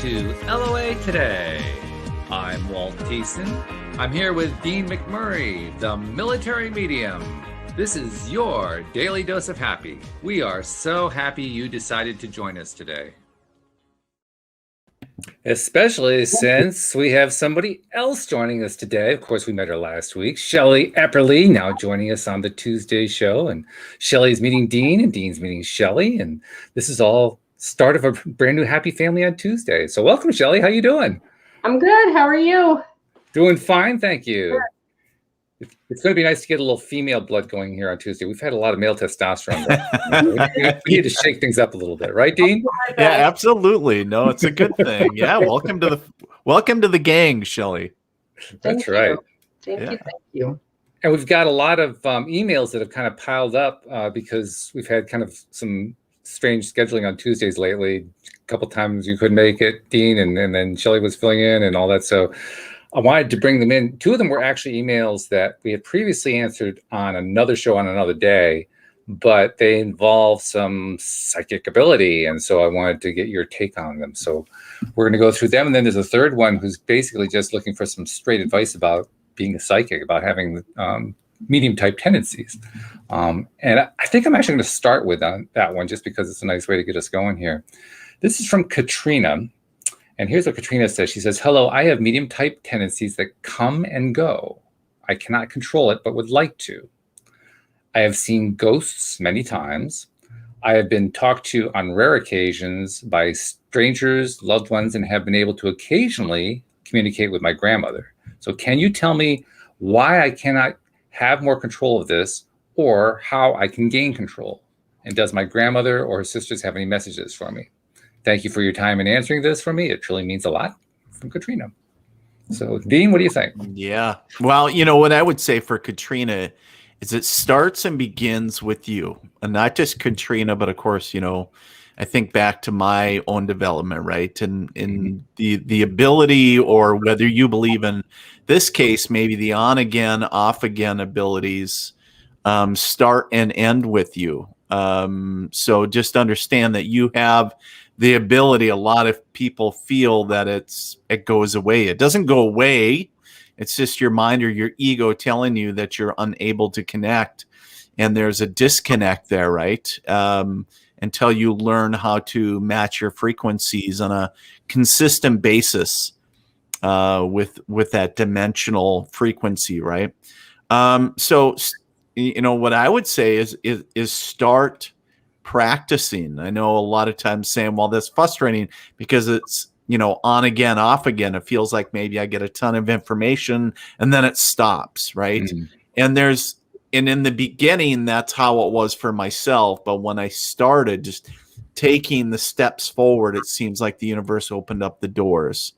to LOA Today. I'm Walt Thiessen. I'm here with Dean McMurray, the military medium. This is your daily dose of happy. We are so happy you decided to join us today. Especially since we have somebody else joining us today. Of course, we met her last week. Shelly Epperly now joining us on the Tuesday show. And Shelly's meeting Dean, and Dean's meeting Shelly. And this is all start of a brand new happy family on Tuesday. So welcome, Shelly. How you doing? I'm good. How are you? Doing fine, thank you. Sure. It's going to be nice to get a little female blood going here on Tuesday. We've had a lot of male testosterone. We need to shake things up a little bit, right, Dean? Yeah, absolutely. No, it's a good thing. Yeah, welcome to the gang, Shelly. That's right. Thank you. And we've got a lot of emails that have kind of piled up because we've had kind of some strange scheduling on Tuesdays lately. A couple times you couldn't make it, Dean, and then Shelly was filling in and all that. So I wanted to bring them in. Two of them were actually emails that we had previously answered on another show on another day, but they involve some psychic ability. And so I wanted to get your take on them. So we're going to go through them. And then there's a third one who's basically just looking for some straight advice about being a psychic, about having medium type tendencies. And I think I'm actually going to start with that one just because it's a nice way to get us going here. This is from Katrina. And here's what Katrina says. She says, "Hello, I have medium type tendencies that come and go. I cannot control it, but would like to. I have seen ghosts many times. I have been talked to on rare occasions by strangers, loved ones, and have been able to occasionally communicate with my grandmother. So can you tell me why I cannot have more control of this or how I can gain control? And does my grandmother or her sisters have any messages for me? Thank you for your time in answering this for me. It truly means a lot." From Katrina. So, Dean, what do you think? Yeah. Well, what I would say for Katrina is it starts and begins with you. And not just Katrina, but of course, I think back to my own development, right? And in the ability, or whether you believe in this case, maybe the on again, off again abilities start and end with you. So just understand that you have the ability. A lot of people feel that it goes away. It doesn't go away. It's just your mind or your ego telling you that you're unable to connect. And there's a disconnect there, right? Until you learn how to match your frequencies on a consistent basis with that dimensional frequency, right? So what I would say is start practicing. I know a lot of times saying, well, that's frustrating because it's, on again, off again. It feels like maybe I get a ton of information and then it stops, right? Mm-hmm. And in the beginning, that's how it was for myself. But when I started just taking the steps forward, it seems like the universe opened up the doors.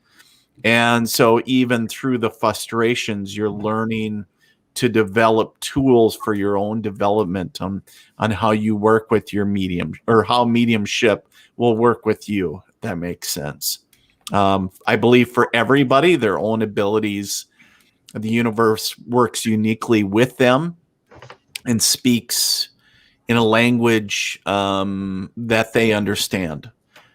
And so even through the frustrations, you're learning to develop tools for your own development on how you work with your medium, or how mediumship will work with you. If that makes sense. I believe for everybody, their own abilities, the universe works uniquely with them and speaks in a language that they understand.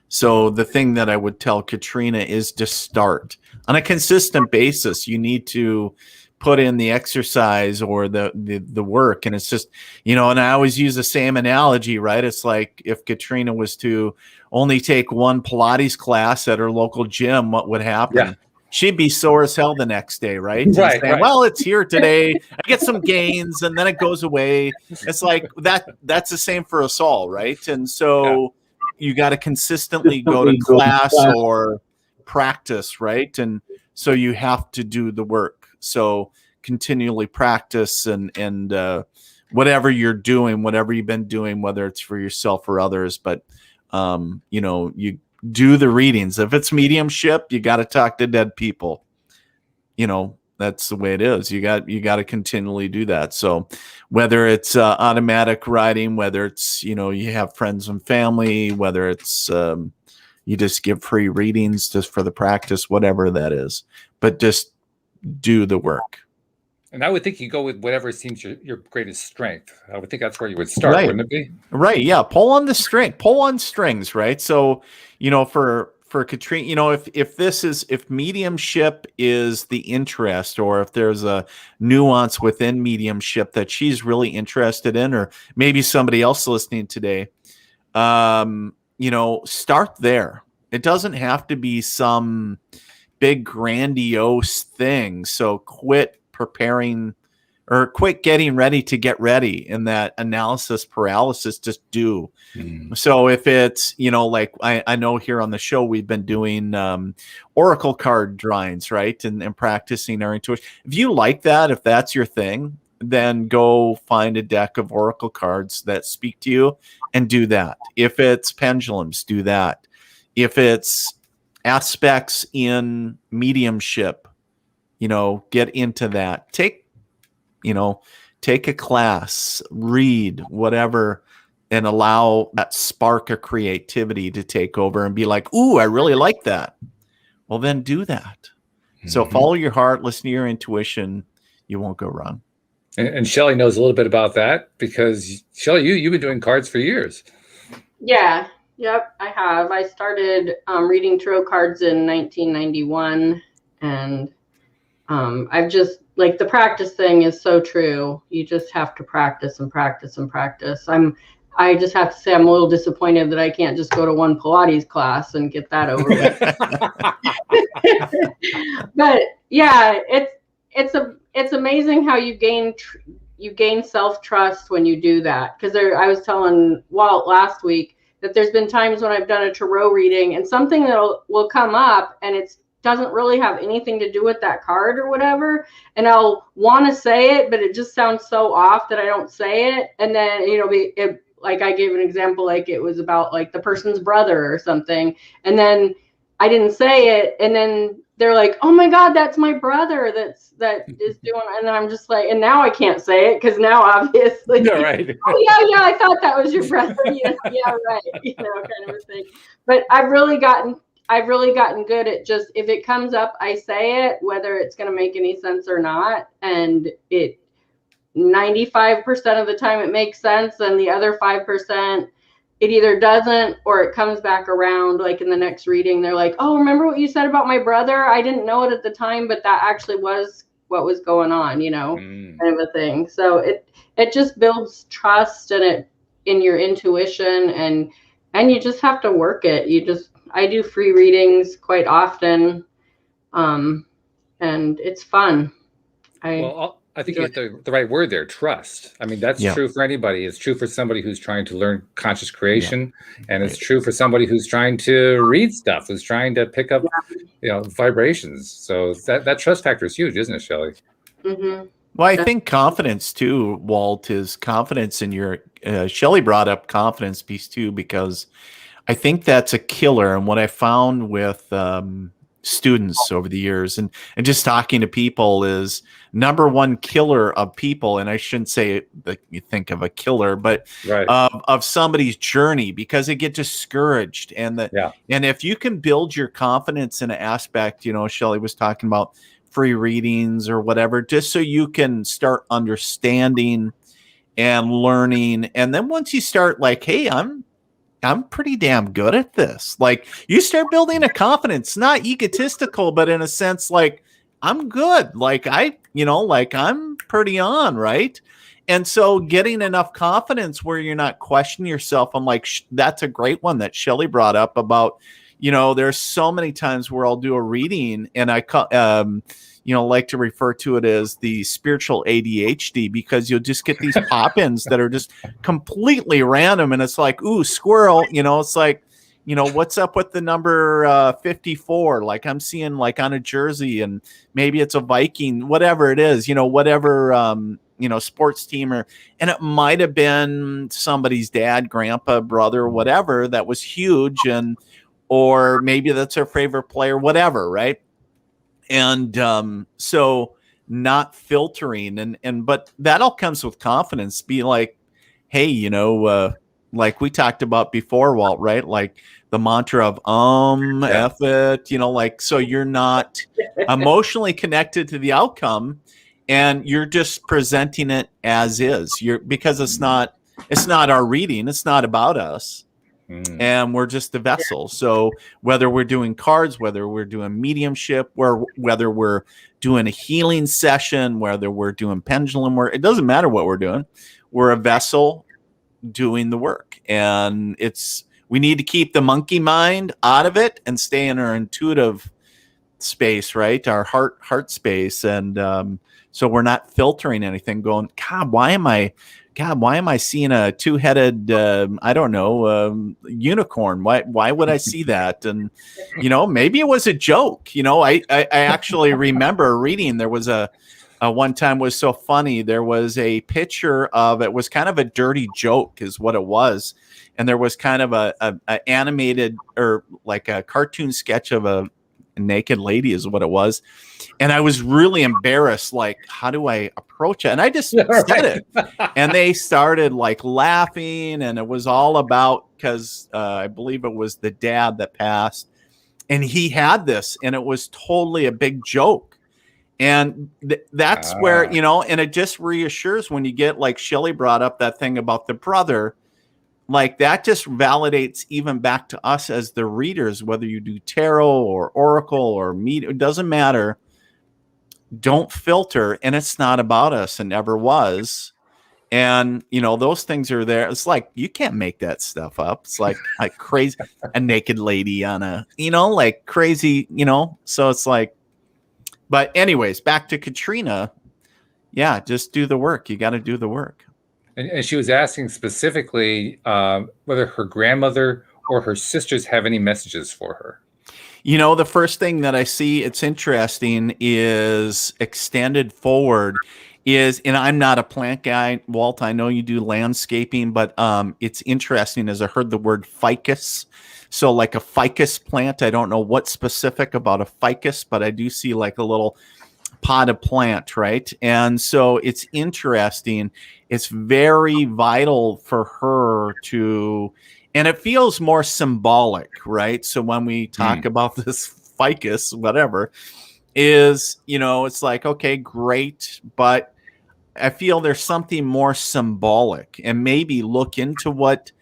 So the thing that I would tell Katrina is to start on a consistent basis. You need to put in the exercise or the work. And it's just, and I always use the same analogy, right? It's like if Katrina was to only take one Pilates class at her local gym, what would happen? Yeah. She'd be sore as hell the next day, right? Right, saying, right. Well, it's here today. I get some gains and then it goes away. It's like that's the same for us all, right? And so you got to consistently go to class or practice, right? And so you have to do the work. So continually practice and whatever you're doing, whatever you've been doing, whether it's for yourself or others, but you do the readings. If it's mediumship, you got to talk to dead people. That's the way it is. You got to continually do that. So whether it's automatic writing, whether it's, you have friends and family, whether it's you just give free readings just for the practice, whatever that is, but just do the work. And I would think you go with whatever seems your greatest strength. I would think that's where you would start, right. Wouldn't it be? Right. Yeah. Pull on strings, right? So, for for Katrina, you know, if mediumship is the interest, or if there's a nuance within mediumship that she's really interested in, or maybe somebody else listening today, you know, start there. It doesn't have to be some big grandiose thing. So quit preparing, or quit getting ready to get ready in that analysis paralysis. Just do. So if it's, you know, like I know here on the show, we've been doing oracle card drawings, right? And practicing our intuition. If you like that, if that's your thing, then go find a deck of oracle cards that speak to you and do that. If it's pendulums, do that. If it's aspects in mediumship, you know, get into that. Take a class, read, whatever, and allow that spark of creativity to take over and be like, ooh, I really like that. Well, then do that. So follow your heart, listen to your intuition. You won't go wrong. And Shelly knows a little bit about that, because Shelly, you've been doing cards for years. Yeah. Yep, I have. I started reading tarot cards in 1991, and I've just, like, the practice thing is so true. You just have to practice and practice and practice. I just have to say I'm a little disappointed that I can't just go to one Pilates class and get that over with. But yeah, it's amazing how you gain self-trust when you do that. Because I was telling Walt last week that there's been times when I've done a tarot reading and something that will come up, and it doesn't really have anything to do with that card or whatever, and I'll want to say it, but it just sounds so off that I don't say it. And then, you know, like I gave an example, like it was about like the person's brother or something, and then I didn't say it, and then they're like, oh my God, that's my brother that is doing, and then I'm just like, and now I can't say it because now obviously, Yeah, right. oh yeah, I thought that was your brother. Yeah, right. You know, kind of a thing. But I've really gotten good at just, if it comes up, I say it, whether it's going to make any sense or not, and it 95% of the time it makes sense, and the other 5% it either doesn't, or it comes back around. Like in the next reading, they're like, oh, remember what you said about my brother? I didn't know it at the time, but that actually was what was going on, you know, kind of a thing. So it just builds trust in your intuition, and you just have to work it. I do free readings quite often, and it's fun. I think you hit the right word there, trust. I mean, that's true for anybody. It's true for somebody who's trying to learn conscious creation, and it's true for somebody who's trying to read stuff, who's trying to pick up, you know, vibrations. So that trust factor is huge, isn't it, Shelly? Mm-hmm. Well, I think confidence too, Walt, is confidence in your, Shelly brought up confidence piece too, because I think that's a killer. And what I found with students over the years and just talking to people is number one killer of people. And I shouldn't say that you think of a killer, but of somebody's journey, because they get discouraged. And if you can build your confidence in an aspect, you know, Shelly was talking about free readings or whatever, just so you can start understanding and learning. And then once you start like, hey, I'm pretty damn good at this. Like, you start building a confidence, not egotistical, but in a sense, like, I'm good. Like, I'm pretty on, right? And so getting enough confidence where you're not questioning yourself. I'm like, that's a great one that Shelly brought up about, you know, there's so many times where I'll do a reading and I like to refer to it as the spiritual ADHD, because you'll just get these pop-ins that are just completely random. And it's like, ooh, squirrel, you know, it's like, you know, what's up with the number 54? Like I'm seeing like on a jersey, and maybe it's a Viking, whatever it is, you know, whatever, sports team, and it might've been somebody's dad, grandpa, brother, whatever, that was huge. Or maybe that's their favorite player, whatever. Right. And so not filtering but that all comes with confidence. Be like, hey, you know, like we talked about before, Walt, right? Like the mantra of F it, you know, like, so you're not emotionally connected to the outcome, and you're just presenting it as is. Because it's not our reading, it's not about us. and we're just the vessel. So whether we're doing cards, whether we're doing mediumship, or whether we're doing a healing session, whether we're doing pendulum work, it doesn't matter what we're doing. We're a vessel doing the work, and we need to keep the monkey mind out of it and stay in our intuitive space, right? Our heart space. And so we're not filtering anything going, God, why am I seeing a two-headed, unicorn? Why would I see that? And, maybe it was a joke. I actually remember reading, there was a one time was so funny. There was a picture of, it was kind of a dirty joke is what it was. And there was kind of a animated or like a cartoon sketch of a naked lady is what it was. And I was really embarrassed. Like, how do I approach it? And I just said it. And they started like laughing. And it was all about, because I believe it was the dad that passed. And he had this. And it was totally a big joke. And that's where, and it just reassures when you get, like Shelly brought up that thing about the brother, like that just validates even back to us as the readers, whether you do tarot or oracle or it doesn't matter. Don't filter. And it's not about us and never was. And, those things are there. It's like, you can't make that stuff up. It's like crazy, a naked lady on a, like crazy, so it's like, but anyways, back to Katrina. Yeah, just do the work. You got to do the work. And she was asking specifically whether her grandmother or her sisters have any messages for her. The first thing that I see, it's interesting, is extended forward and I'm not a plant guy, Walt. I know you do landscaping, but it's interesting as I heard the word ficus. So like a ficus plant, I don't know what's specific about a ficus, but I do see like a little potted plant, right? And so it's interesting. It's very vital for her to, and it feels more symbolic, right? So when we talk about this ficus, whatever, is, it's like, okay, great, but I feel there's something more symbolic, and maybe look into what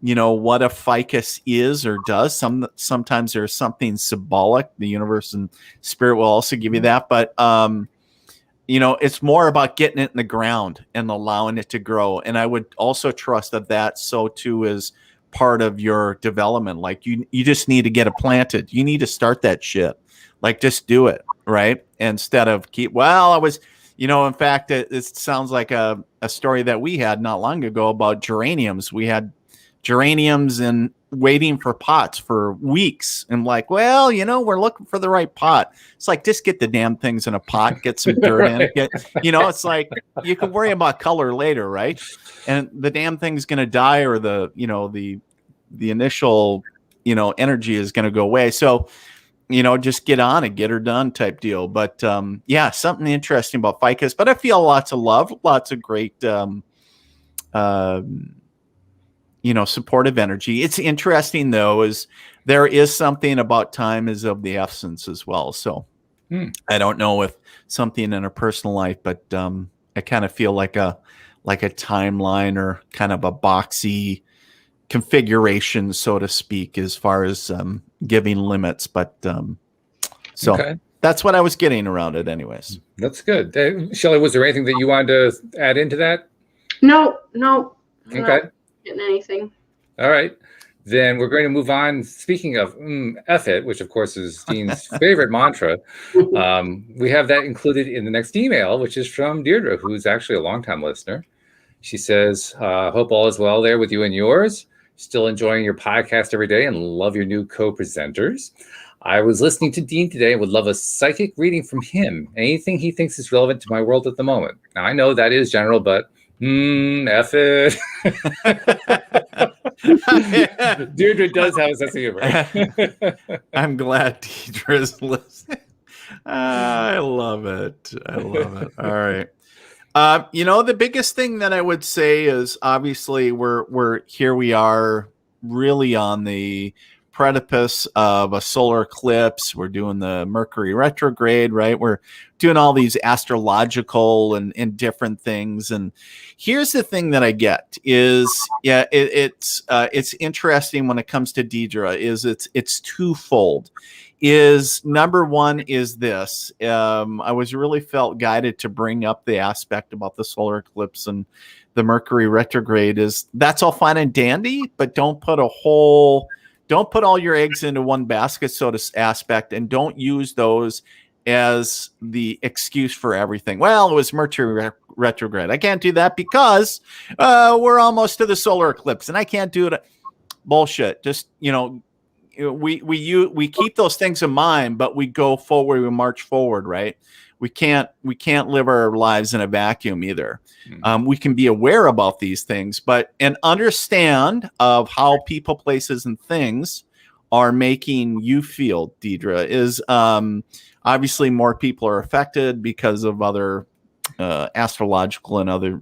a ficus is or does. Sometimes there's something symbolic. The universe and spirit will also give you that. But, it's more about getting it in the ground and allowing it to grow. And I would also trust that so too is part of your development. Like you just need to get it planted. You need to start that shit. Like just do it. Right. Instead of in fact, it sounds like a story that we had not long ago about geraniums. We had geraniums and waiting for pots for weeks, and like, well, we're looking for the right pot. It's like, just get the damn things in a pot, get some dirt in it. It's like, you can worry about color later, right? And the damn thing's going to die, or the initial, energy is going to go away. So, just get on it, get her done type deal. But something interesting about ficus, but I feel lots of love, lots of great, supportive energy. It's interesting though, is there is something about time is of the essence as well. So I don't know if something in her personal life, but I kind of feel like a timeline or kind of a boxy configuration, so to speak, as far as giving limits. But that's what I was getting around it anyways. That's good. Shelly, was there anything that you wanted to add into that? No. Okay. Getting anything. All right. Then we're going to move on. Speaking of F it, which of course is Dean's favorite mantra, we have that included in the next email, which is from Deirdre, who's actually a longtime listener. She says, hope all is well there with you and yours. Still enjoying your podcast every day and love your new co-presenters. I was listening to Dean today and would love a psychic reading from him. Anything he thinks is relevant to my world at the moment. Now, I know that is general, but F it. Deirdre does have a sense of humor. I'm glad Deirdre's listening. I love it. All right. The biggest thing that I would say is obviously we're here. We are really on the precipice of a solar eclipse. We're doing the Mercury retrograde, right? We're doing all these astrological and different things. And here's the thing that I get is, yeah, it's interesting when it comes to Deidre. Is it's twofold. Is number one is this. I was really felt guided to bring up the aspect about the solar eclipse and the Mercury retrograde. Is that's all fine and dandy, but don't put all your eggs into one basket, so to aspect, and don't use those as the excuse for everything. Well, it was Mercury retrograde. I can't do that because we're almost to the solar eclipse, and I can't do it. Bullshit. Just, we keep those things in mind, but we go forward, we march forward, right? We can't live our lives in a vacuum either. We can be aware about these things, and understand of how people, places, and things are making you feel, Deidre, is obviously more people are affected because of other astrological and other,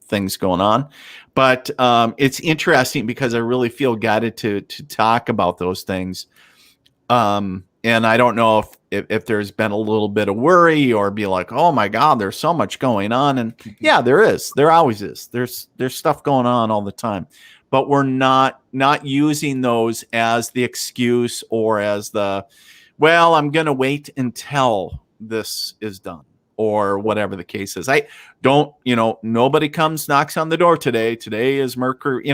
things going on. But it's interesting because I really feel guided to talk about those things. And I don't know if there's been a little bit of worry or be like, oh my God, there's so much going on. And yeah, there is. There always is. There's stuff going on all the time. But we're not using those as the excuse or as well, I'm going to wait until this is done or whatever the case is. I don't, nobody knocks on the door today. Today is Mercury, we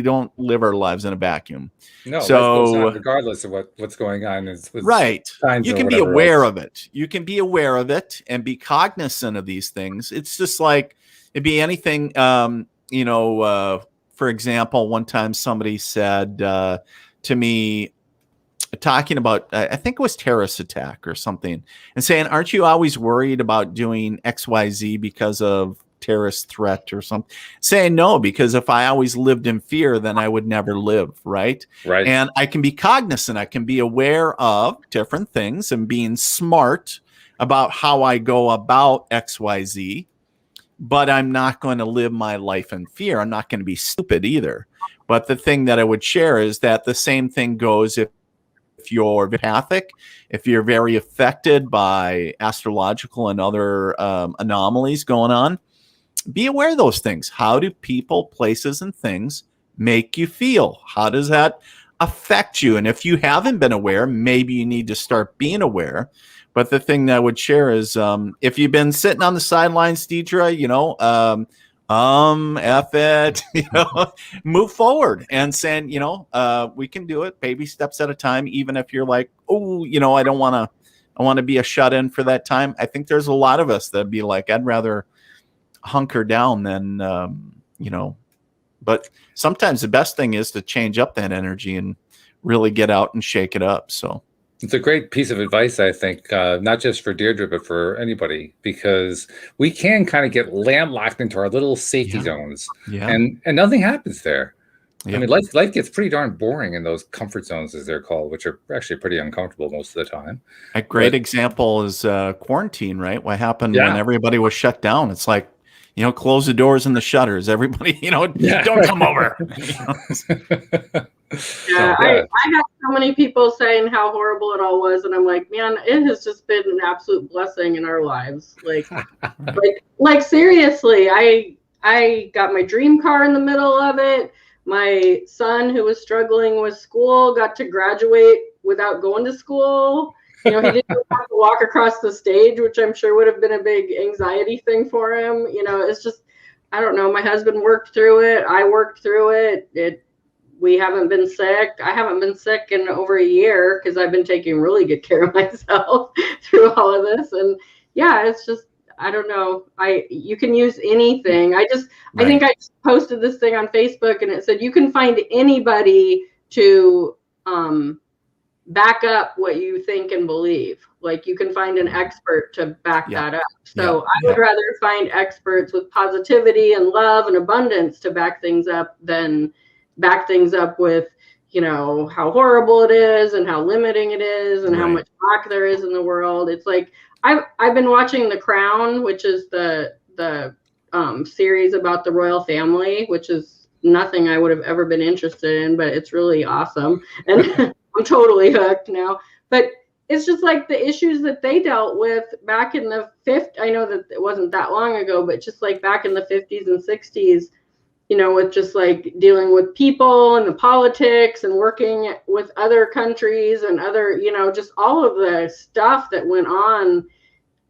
don't live our lives in a vacuum. No, so life goes on regardless of what's going on. Right. You can be aware of it. You can be aware of it and be cognizant of these things. It's just like it'd be anything. For example, one time somebody said to me, talking about, I think it was terrorist attack or something, and saying, aren't you always worried about doing XYZ because of terrorist threat or something? Saying no, because if I always lived in fear, then I would never live. Right. And I can be cognizant. I can be aware of different things and being smart about how I go about XYZ, but I'm not going to live my life in fear. I'm not going to be stupid either. But the thing that I would share is that the same thing goes if you're empathic, if you're very affected by astrological and other anomalies going on, be aware of those things. How do people, places, and things make you feel? How does that affect you? And if you haven't been aware, maybe you need to start being aware. But the thing that I would share is if you've been sitting on the sidelines, Deidre, F it, move forward and saying, we can do it baby steps at a time. Even if you're like, oh, I want to be a shut in for that time. I think there's a lot of us that'd be like, I'd rather hunker down than, but sometimes the best thing is to change up that energy and really get out and shake it up. So it's a great piece of advice, I think, not just for Deirdre, but for anybody, because we can kind of get landlocked into our little safety zones, and nothing happens there. I mean, life gets pretty darn boring in those comfort zones, as they're called, which are actually pretty uncomfortable most of the time. A great example is quarantine, right? What happened when everybody was shut down? It's like, close the doors and the shutters. Everybody, don't come over. I had so many people saying how horrible it all was, and I'm like, man, it has just been an absolute blessing in our lives. Like seriously, I got my dream car in the middle of it. My son, who was struggling with school, got to graduate without going to school. He didn't have to walk across the stage, which I'm sure would have been a big anxiety thing for him. It's just, I don't know. My husband worked through it. I worked through it. We haven't been sick. I haven't been sick in over a year because I've been taking really good care of myself through all of this. And yeah, it's just, I don't know. You can use anything. I think I just posted this thing on Facebook and it said, you can find anybody to, back up what you think and believe. Like you can find an expert to back that up. So I would rather find experts with positivity and love and abundance to back things up than back things up with, how horrible it is and how limiting it is and how much lack there is in the world. It's like, I've been watching The Crown, which is the series about the royal family, which is nothing I would have ever been interested in, but it's really awesome. And I'm totally hooked now. But it's just like the issues that they dealt with back in the 50s. I know that it wasn't that long ago, but just like back in the 50s and 60s, you know, with just like dealing with people and the politics and working with other countries and other, you know, just all of the stuff that went on,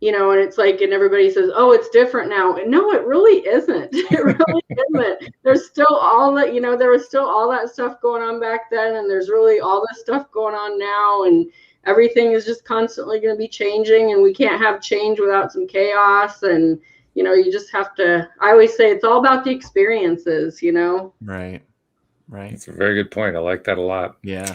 you know, and it's like, and everybody says, oh, it's different now. And no, it really isn't. It really isn't. There's still all that, you know, there was still all that stuff going on back then. And there's really all this stuff going on now. And everything is just constantly going to be changing. And we can't have change without some chaos. And, you know, you just have to, I always say it's all about the experiences, you know? Right. That's a very good point. I like that a lot. Yeah.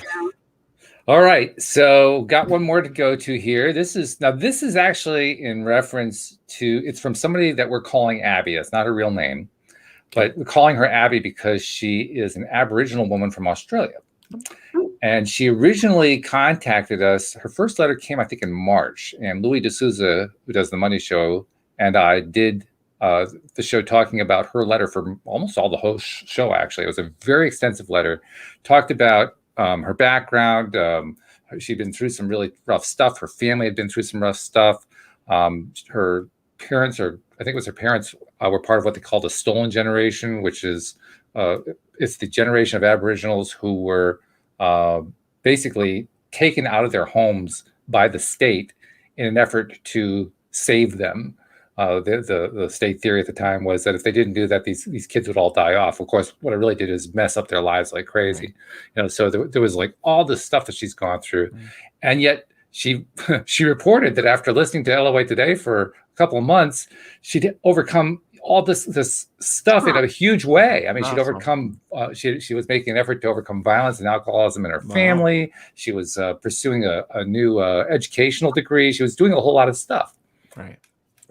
All right. So got one more to go to here. This is actually in reference to, it's from somebody that we're calling Abby. That's not her real name, but we're calling her Abby because she is an Aboriginal woman from Australia. And she originally contacted us. Her first letter came, I think, in March. And Louis D'Souza, who does the Money Show, and I did the show talking about her letter for almost all the whole show, actually. It was a very extensive letter. Talked about her background. She'd been through some really rough stuff. Her family had been through some rough stuff. Her parents, or I think it was her parents, were part of what they call the stolen generation, which is it's the generation of Aboriginals who were basically taken out of their homes by the state in an effort to save them. The state theory at the time was that if they didn't do that, these kids would all die off. Of course, what it really did is mess up their lives like crazy. Right. You know, so there was like all this stuff that she's gone through, and yet she reported that after listening to LOA Today for a couple of months, she'd overcome all this stuff in a huge way. I mean, she'd overcome. She was making an effort to overcome violence and alcoholism in her family. She was pursuing a new educational degree. She was doing a whole lot of stuff. Right.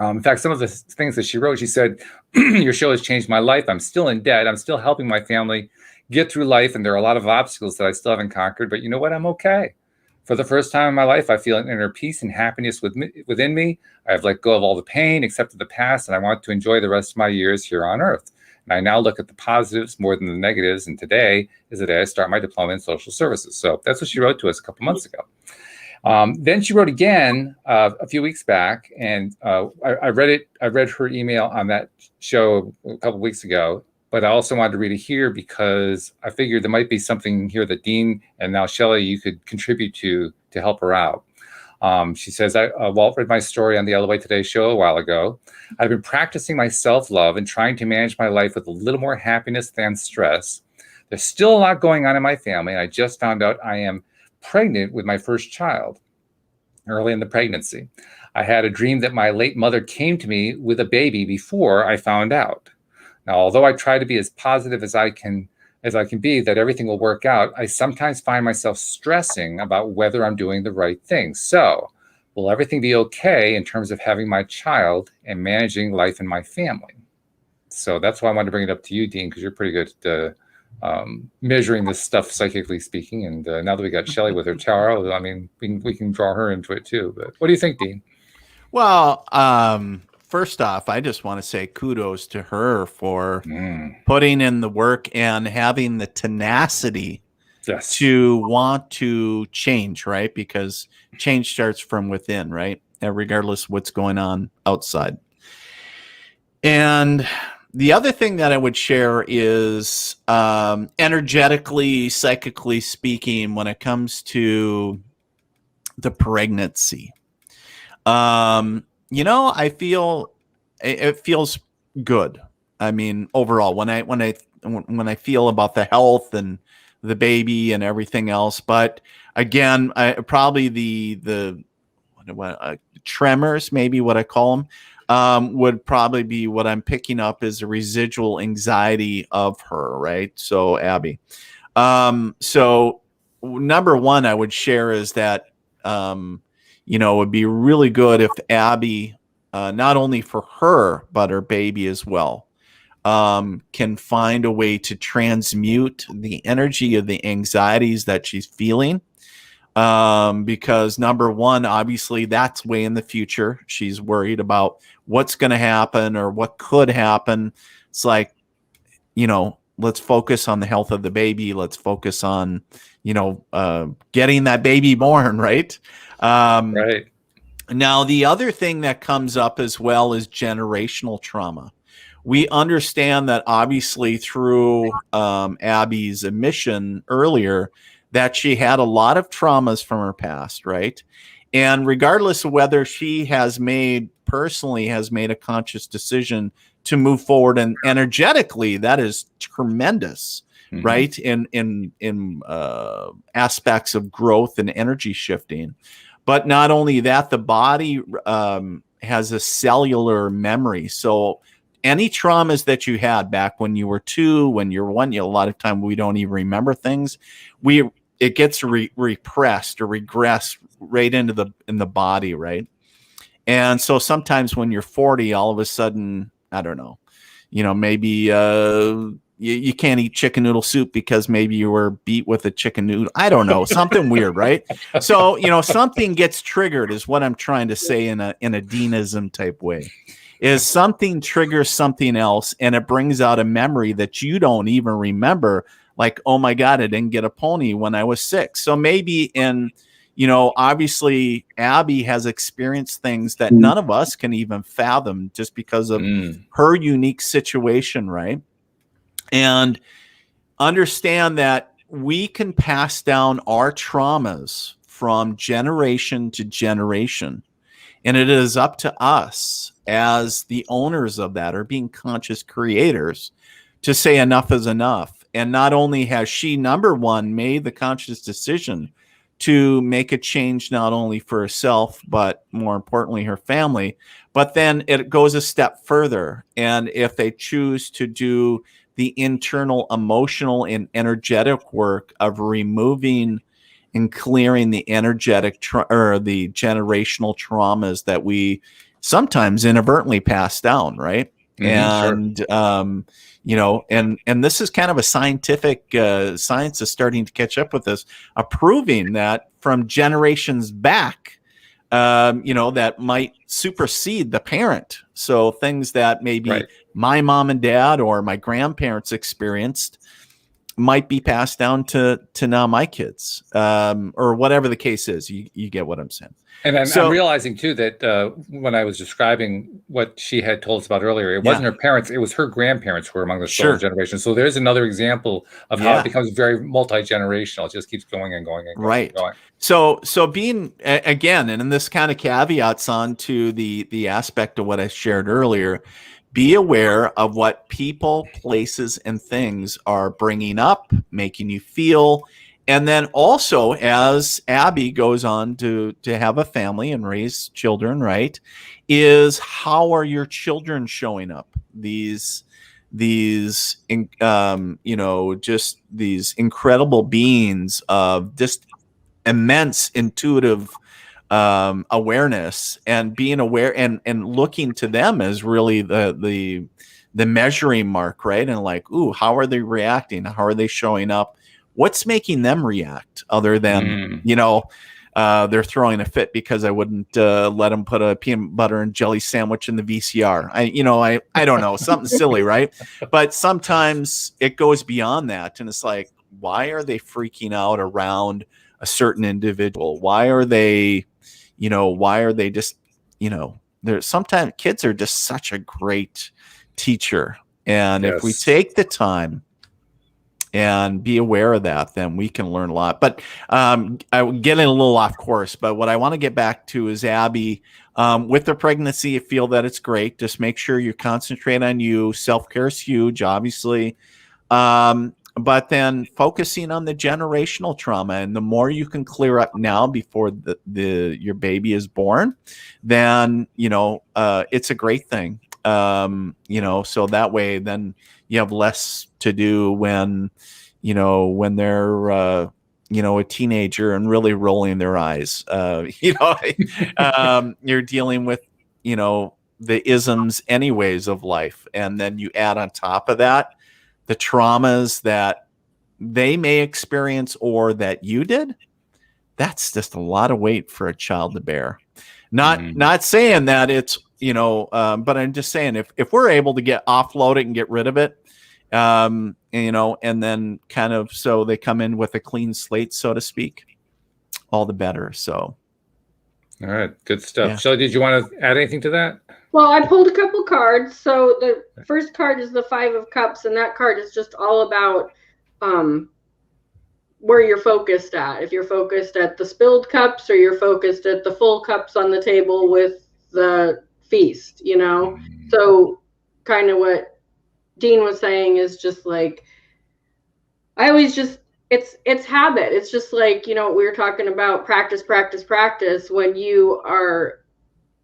In fact, some of the things that she wrote, she said, your show has changed my life. I'm still in debt. I'm still helping my family get through life. And there are a lot of obstacles that I still haven't conquered. But you know what? I'm okay. For the first time in my life, I feel an inner peace and happiness within me. I have let go of all the pain, accepted the past, and I want to enjoy the rest of my years here on Earth. And I now look at the positives more than the negatives. And today is the day I start my diploma in social services. So that's what she wrote to us a couple months ago. Then she wrote again a few weeks back, and I read it. I read her email on that show a couple of weeks ago, but I also wanted to read it here because I figured there might be something here that Dean and now Shelly, you could contribute to help her out. She says, Walt read my story on the LOA Today show a while ago. I've been practicing my self-love and trying to manage my life with a little more happiness than stress. There's still a lot going on in my family, and I just found out I am pregnant with my first child early in the pregnancy. I had a dream that my late mother came to me with a baby before I found out. Now, although I try to be as positive as I can be that everything will work out, I sometimes find myself stressing about whether I'm doing the right thing. So, will everything be okay in terms of having my child and managing life in my family? So that's why I wanted to bring it up to you, Dean, because you're pretty good at measuring this stuff psychically speaking, and now that we got Shelly with her tarot, I mean, we can draw her into it too. But what do you think, Dean? Well, first off, I just want to say kudos to her for putting in the work and having the tenacity to want to change, right? Because change starts from within, right? And regardless of what's going on outside. And the other thing that I would share is energetically, psychically speaking, when it comes to the pregnancy, you know, I feel it feels good. I mean, overall, when I feel about the health and the baby and everything else, but again, probably the tremors, maybe what I call them. Would probably be what I'm picking up is a residual anxiety of her, right? So Abby. So number one I would share is that, you know, it would be really good if Abby, not only for her, but her baby as well, can find a way to transmute the energy of the anxieties that she's feeling. Because number one, obviously that's way in the future. She's worried about what's going to happen or what could happen. It's like, you know, let's focus on the health of the baby. Let's focus on, getting that baby born, right? Right. Now, the other thing that comes up as well is generational trauma. We understand that obviously through Abby's admission earlier that she had a lot of traumas from her past, right? And regardless of whether she has made a conscious decision to move forward, and energetically, that is tremendous, right? In aspects of growth and energy shifting. But not only that, the body has a cellular memory. So any traumas that you had back when you were 2, when you're 1, a lot of time we don't even remember things. It gets repressed or regressed right into the body, right? And so sometimes when you're 40, all of a sudden, I don't know, maybe you can't eat chicken noodle soup because maybe you were beat with a chicken noodle. I don't know, something weird, right? So, something gets triggered is what I'm trying to say in a Deanism type way. Is something triggers something else, and it brings out a memory that you don't even remember. Like, oh my God, I didn't get a pony when I was 6. So maybe obviously Abby has experienced things that none of us can even fathom just because of her unique situation, right? And understand that we can pass down our traumas from generation to generation. And it is up to us as the owners of that, or being conscious creators, to say enough is enough. And not only has she, number one, made the conscious decision to make a change, not only for herself, but more importantly, her family, but then it goes a step further. And if they choose to do the internal emotional and energetic work of removing and clearing the energetic or the generational traumas that we sometimes inadvertently pass down, right? And sure. And this is kind of a scientific science is starting to catch up with this, proving that from generations back, that might supersede the parent. So things that maybe my mom and dad or my grandparents experienced might be passed down to now my kids, or whatever the case is. You get what I'm saying. And I'm realizing too that when I was describing what she had told us about earlier, it wasn't her parents; it was her grandparents who were among the stolen generations. So there's another example of how it becomes very multi-generational. It just keeps going and going and going. Right. And going. So being again, and in this kind of caveats on to the aspect of what I shared earlier. Be aware of what people, places, and things are bringing up, making you feel. And then also, as Abby goes on to have a family and raise children, right, is how are your children showing up? Just these incredible beings of just immense intuitive awareness, and being aware and looking to them as really the measuring mark, right? And like, ooh, how are they reacting? How are they showing up? What's making them react other than they're throwing a fit because I wouldn't let them put a peanut butter and jelly sandwich in the VCR. I don't know, something silly, right? But sometimes it goes beyond that, and it's like, why are they freaking out around a certain individual? Why are they just, there's sometimes kids are just such a great teacher. And if we take the time and be aware of that, then we can learn a lot. But I'm getting a little off course, but what I want to get back to is Abby, with the pregnancy, you feel that it's great. Just make sure you concentrate on you. Self-care is huge, obviously. But then focusing on the generational trauma, and the more you can clear up now before your baby is born, then it's a great thing. So that way, then you have less to do when they're a teenager and really rolling their eyes. You're dealing with the isms anyways of life, and then you add on top of that the traumas that they may experience or that you did. That's just a lot of weight for a child to bear. Not saying that it's, but I'm just saying if we're able to get offload it and get rid of it, and then kind of so they come in with a clean slate, so to speak, all the better. So. All right, good stuff. Yeah. Shelly, did you want to add anything to that? Well, I pulled a couple cards. So the first card is the 5 of Cups, and that card is just all about where you're focused at. If you're focused at the spilled cups or you're focused at the full cups on the table with the feast, So kind of what Dean was saying is just like, I always just, it's habit. It's just like, we were talking about practice. When you are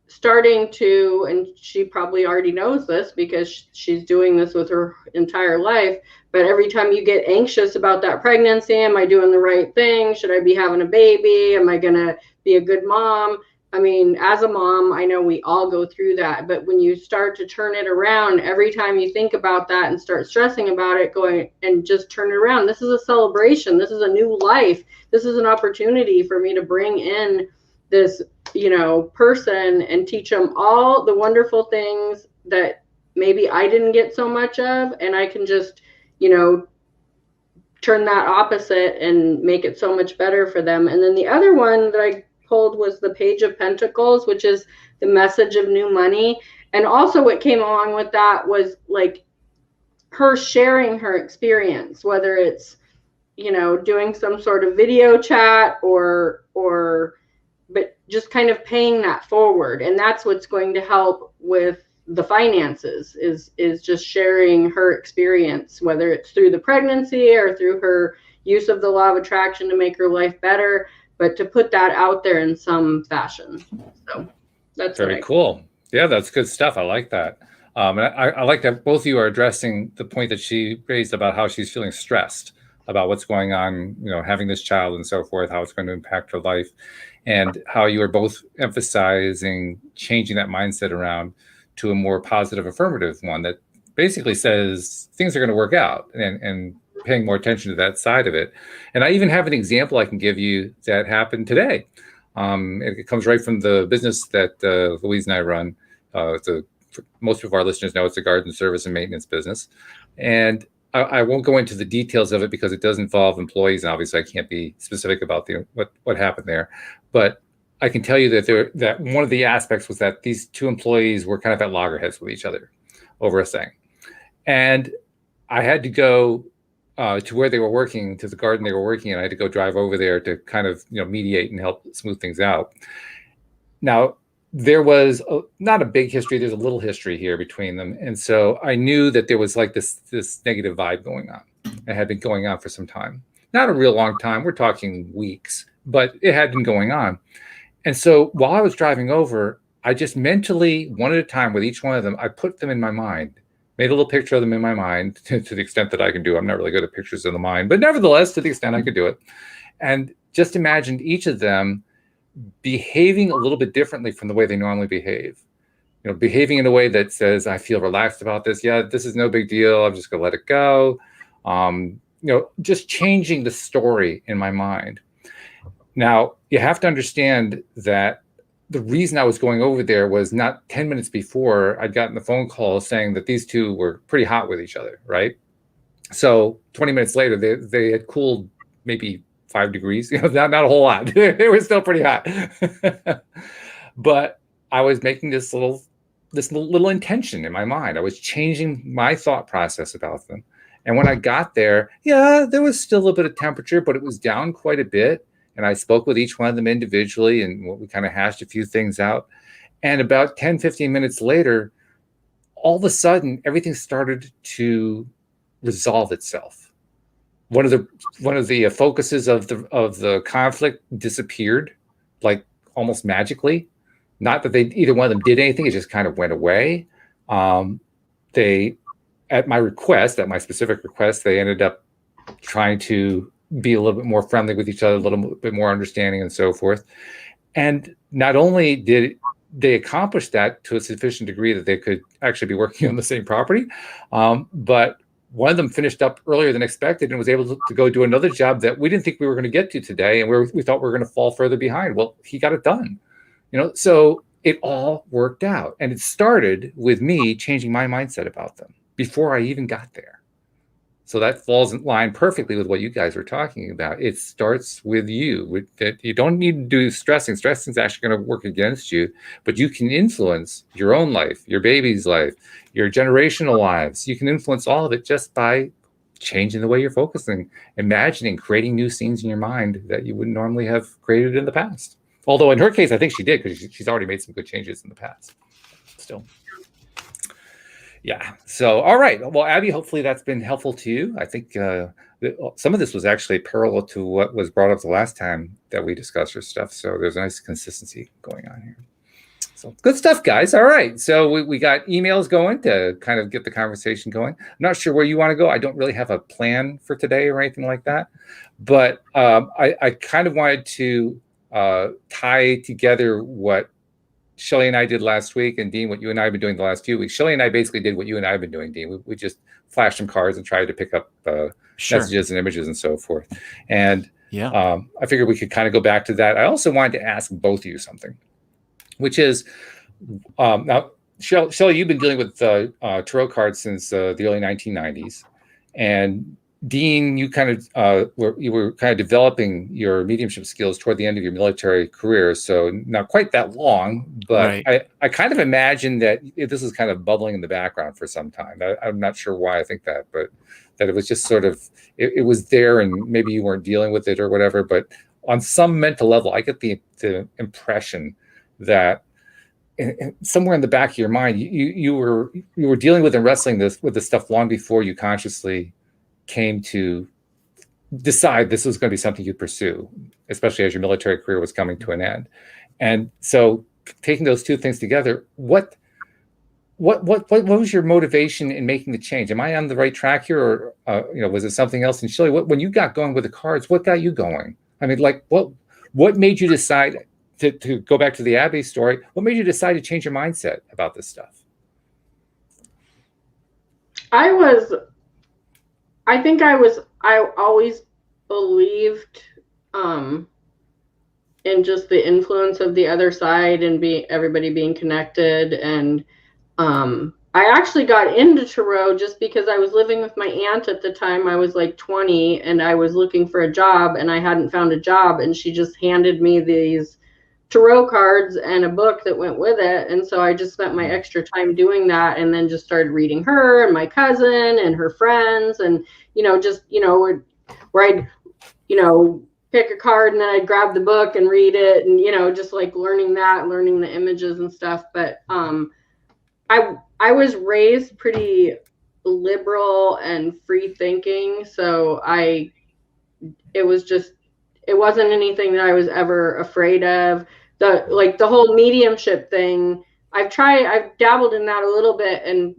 starting to, and she probably already knows this because she's doing this with her entire life, but every time you get anxious about that pregnancy, am I doing the right thing? Should I be having a baby? Am I going to be a good mom? I mean, as a mom, I know we all go through that, but when you start to turn it around, every time you think about that and start stressing about it, going and just turn it around. This is a celebration. This is a new life. This is an opportunity for me to bring in this person and teach them all the wonderful things that maybe I didn't get so much of, and I can just turn that opposite and make it so much better for them. And then the other one that I pulled was the Page of Pentacles, which is the message of new money. And also what came along with that was like her sharing her experience, whether it's doing some sort of video chat or but just kind of paying that forward. And that's what's going to help with the finances is just sharing her experience, whether it's through the pregnancy or through her use of the law of attraction to make her life better, but to put that out there in some fashion. So that's very cool. Yeah, that's good stuff. I like that. And I like that both of you are addressing the point that she raised about how she's feeling stressed about what's going on, having this child and so forth, how it's going to impact her life, and how you are both emphasizing changing that mindset around to a more positive, affirmative one that basically says things are going to work out, and paying more attention to that side of it. And I even have an example I can give you that happened today. It comes right from the business that Louise and I run. Most of our listeners know it's a garden service and maintenance business. And I won't go into the details of it because it does involve employees, and obviously I can't be specific about what happened there. But I can tell you that one of the aspects was that these two employees were kind of at loggerheads with each other over a thing, and I had to go to where they were working, to the garden they were working in. I had to go drive over there to kind of mediate and help smooth things out. Now, there was not a big history. There's a little history here between them. And so I knew that there was like this negative vibe going on. It had been going on for some time. Not a real long time. We're talking weeks, but it had been going on. And so while I was driving over, I just mentally, one at a time with each one of them, I put them in my mind, made a little picture of them in my mind to the extent that I can do. I'm not really good at pictures in the mind, but nevertheless, to the extent I could do it. And just imagined each of them behaving a little bit differently from the way they normally behave. Behaving in a way that says, I feel relaxed about this. Yeah, this is no big deal. I'm just going to let it go. Just changing the story in my mind. Now, you have to understand that the reason I was going over there was not 10 minutes before I'd gotten the phone call saying that these two were pretty hot with each other, right? So 20 minutes later, they had cooled maybe 5 degrees, not a whole lot. It was still pretty hot. But I was making this little intention in my mind. I was changing my thought process about them. And when I got there, yeah, there was still a bit of temperature, but it was down quite a bit. And I spoke with each one of them individually, and we kind of hashed a few things out. And about 10, 15 minutes later, all of a sudden, everything started to resolve itself. One of the focuses of the conflict disappeared, like almost magically. Not that either one of them did anything; it just kind of went away. They, at my specific request, they ended up trying to be a little bit more friendly with each other, a little bit more understanding, and so forth. And not only did they accomplish that to a sufficient degree that they could actually be working on the same property, but one of them finished up earlier than expected and was able to go do another job that we didn't think we were going to get to today, and we thought we were going to fall further behind. Well, he got it done. So it all worked out, and it started with me changing my mindset about them before I even got there. So that falls in line perfectly with what you guys were talking about. It starts with you. That you don't need to do stressing. Stressing is actually going to work against you, but you can influence your own life, your baby's life, your generational lives. You can influence all of it just by changing the way you're focusing, imagining, creating new scenes in your mind that you wouldn't normally have created in the past. Although in her case, I think she did, because she's already made some good changes in the past. Still. Yeah. So, all right. Well, Abby, hopefully that's been helpful to you. I think some of this was actually parallel to what was brought up the last time that we discussed our stuff. So there's a nice consistency going on here. So good stuff, guys. All right. So we got emails going to kind of get the conversation going. I'm not sure where you want to go. I don't really have a plan for today or anything like that. But I kind of wanted to tie together what Shelly and I did last week, and Dean, what you and I have been doing the last few weeks. Shelly and I basically did what you and I have been doing, Dean. We just flashed some cards and tried to pick up messages and images and so forth. And I figured we could kind of go back to that. I also wanted to ask both of you something, which is, now, Shelly, you've been dealing with tarot cards since the early 1990s. And Dean, you kind of were kind of developing your mediumship skills toward the end of your military career, so not quite that long. But right. I kind of imagine that this is kind of bubbling in the background for some time. I'm not sure why I think that, but that it was just sort of it was there, and maybe you weren't dealing with it or whatever. But on some mental level, I get the impression that somewhere in the back of your mind, you were dealing with and wrestling with this stuff long before you consciously came to decide this was going to be something you'd pursue, especially as your military career was coming to an end. And so taking those two things together, what was your motivation in making the change? Am I on the right track here, or was it something else? And Shelly, when you got going with the cards, what got you going? I mean, like what made you decide to go back to the Abby story? What made you decide to change your mindset about this stuff? I always believed in just the influence of the other side and everybody being connected. And I actually got into tarot just because I was living with my aunt at the time. I was like 20 and I was looking for a job and I hadn't found a job, and she just handed me these tarot cards and a book that went with it. And so I just spent my extra time doing that, and then just started reading her and my cousin and her friends, and where I'd pick a card and then I'd grab the book and read it, and just like learning the images and stuff. But I was raised pretty liberal and free thinking, so it wasn't anything that I was ever afraid of. The whole mediumship thing, I've dabbled in that a little bit, and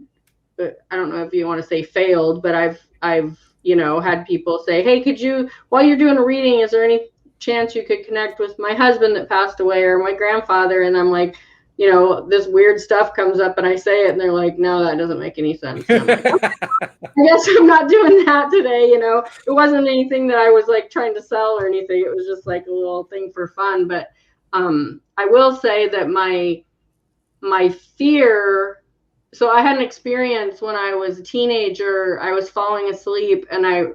I don't know if you want to say failed, but I've had people say, hey, could you, while you're doing a reading, is there any chance you could connect with my husband that passed away or my grandfather? And I'm like, this weird stuff comes up and I say it and they're like, no, that doesn't make any sense. And I'm like, okay, I guess I'm not doing that today. It wasn't anything that I was like trying to sell or anything. It was just like a little thing for fun. But I will say that my fear, so I had an experience when I was a teenager. I was falling asleep and I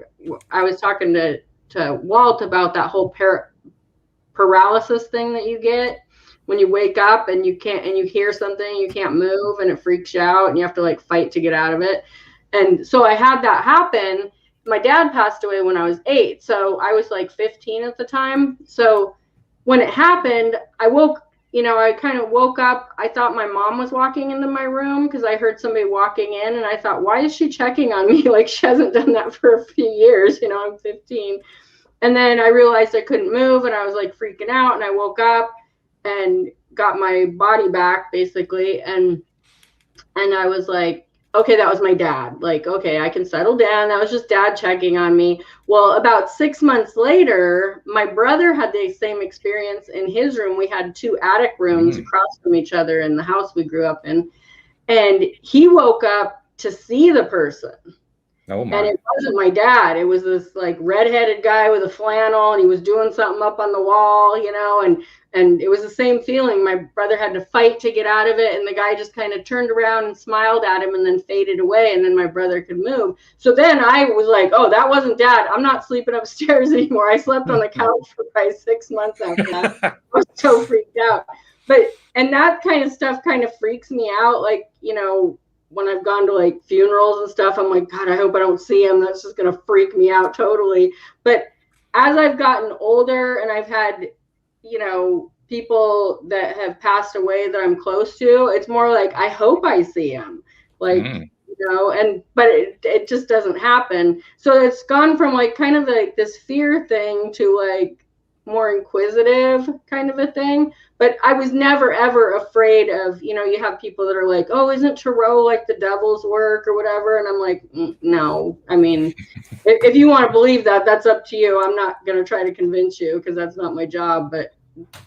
was talking to Walt about that whole paralysis thing that you get when you wake up and you hear something, you can't move, and it freaks you out and you have to like fight to get out of it. And so I had that happen. My dad passed away when I was 8. So I was like 15 at the time. So when it happened, I kind of woke up. I thought my mom was walking into my room because I heard somebody walking in, and I thought, why is she checking on me? Like, she hasn't done that for a few years. I'm 15. And then I realized I couldn't move, and I was like freaking out, and I woke up and got my body back basically. And I was like, okay, that was my dad. Like, okay, I can settle down. That was just dad checking on me. Well, about 6 months later, my brother had the same experience in his room. We had 2 attic rooms across from each other in the house we grew up in. And he woke up to see the person. Oh And my. it wasn't my dad. It was this like redheaded guy with a flannel, and he was doing something up on the wall, and it was the same feeling. My brother had to fight to get out of it, and the guy just kind of turned around and smiled at him and then faded away, and then my brother could move. So then I was like, oh, that wasn't dad. I'm not sleeping upstairs anymore. I slept on the couch for probably 6 months after that. I was so freaked out. And that kind of stuff kind of freaks me out. Like, when I've gone to like funerals and stuff, I'm like, God, I hope I don't see him. That's just going to freak me out totally. But as I've gotten older and I've had, people that have passed away that I'm close to, it's more like, I hope I see him. Like, but it just doesn't happen. So it's gone from like kind of like this fear thing to like more inquisitive kind of a thing. But I was never ever afraid of, you have people that are like, oh, isn't tarot like the devil's work or whatever? And I'm like, no. I mean, if you want to believe that, that's up to you. I'm not going to try to convince you because that's not my job.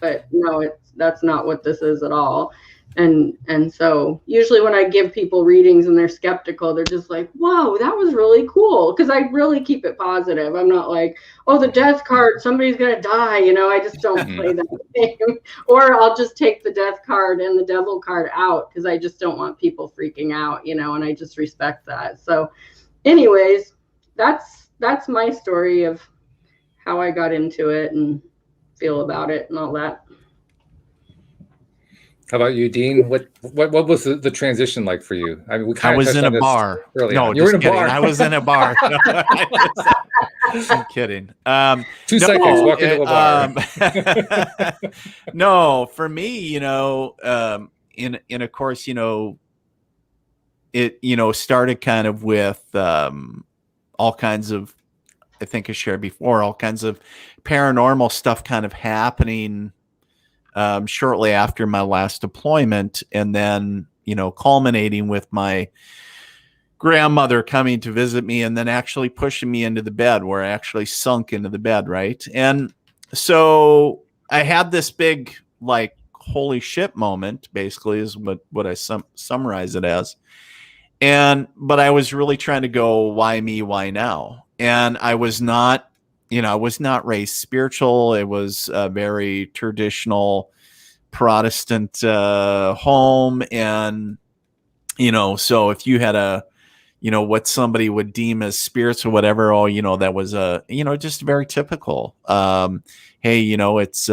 But no, that's not what this is at all. And so usually when I give people readings and they're skeptical, they're just like, whoa, that was really cool. Because I really keep it positive. I'm not like, oh, the death card, somebody's going to die. I just don't play that game. Or I'll just take the death card and the devil card out because I just don't want people freaking out, and I just respect that. So anyways, that's my story of how I got into it and feel about it and all that. How about you, Dean? What was the transition like for you? I mean, we I was in a bar. No, you were in a bar. I was in a bar. No, I'm kidding. Two psychics walk into a bar. No, for me, in a course, it, started kind of with all kinds of, I think I shared before, all kinds of paranormal stuff kind of happening shortly after my last deployment, and then, culminating with my grandmother coming to visit me and then actually pushing me into the bed where I actually sunk into the bed. Right. And so I had this big, like, holy shit moment, basically, is what I summarize it as. But I was really trying to go, why me? Why now? And I was not, I was not raised spiritual. It was a very traditional Protestant home. And, so if you had what somebody would deem as spirits or whatever, that was just very typical. Hey, it's,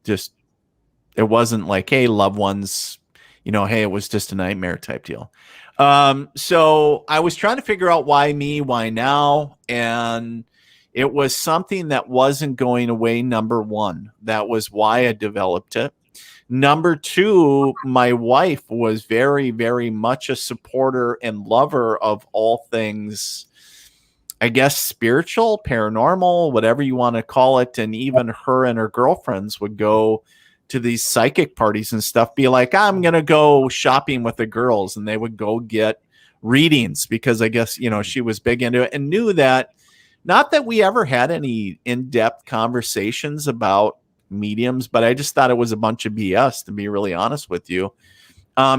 just, it wasn't like, hey, loved ones, hey, it was just a nightmare type deal. So I was trying to figure out why me, why now? And it was something that wasn't going away, number one. That was why I developed it. Number two, my wife was very, very much a supporter and lover of all things, I guess, spiritual, paranormal, whatever you want to call it. And even her and her girlfriends would go to these psychic parties and stuff, be like, I'm going to go shopping with the girls. And they would go get readings because I guess, she was big into it and knew that. Not that we ever had any in-depth conversations about mediums, but I just thought it was a bunch of BS, to be really honest with you,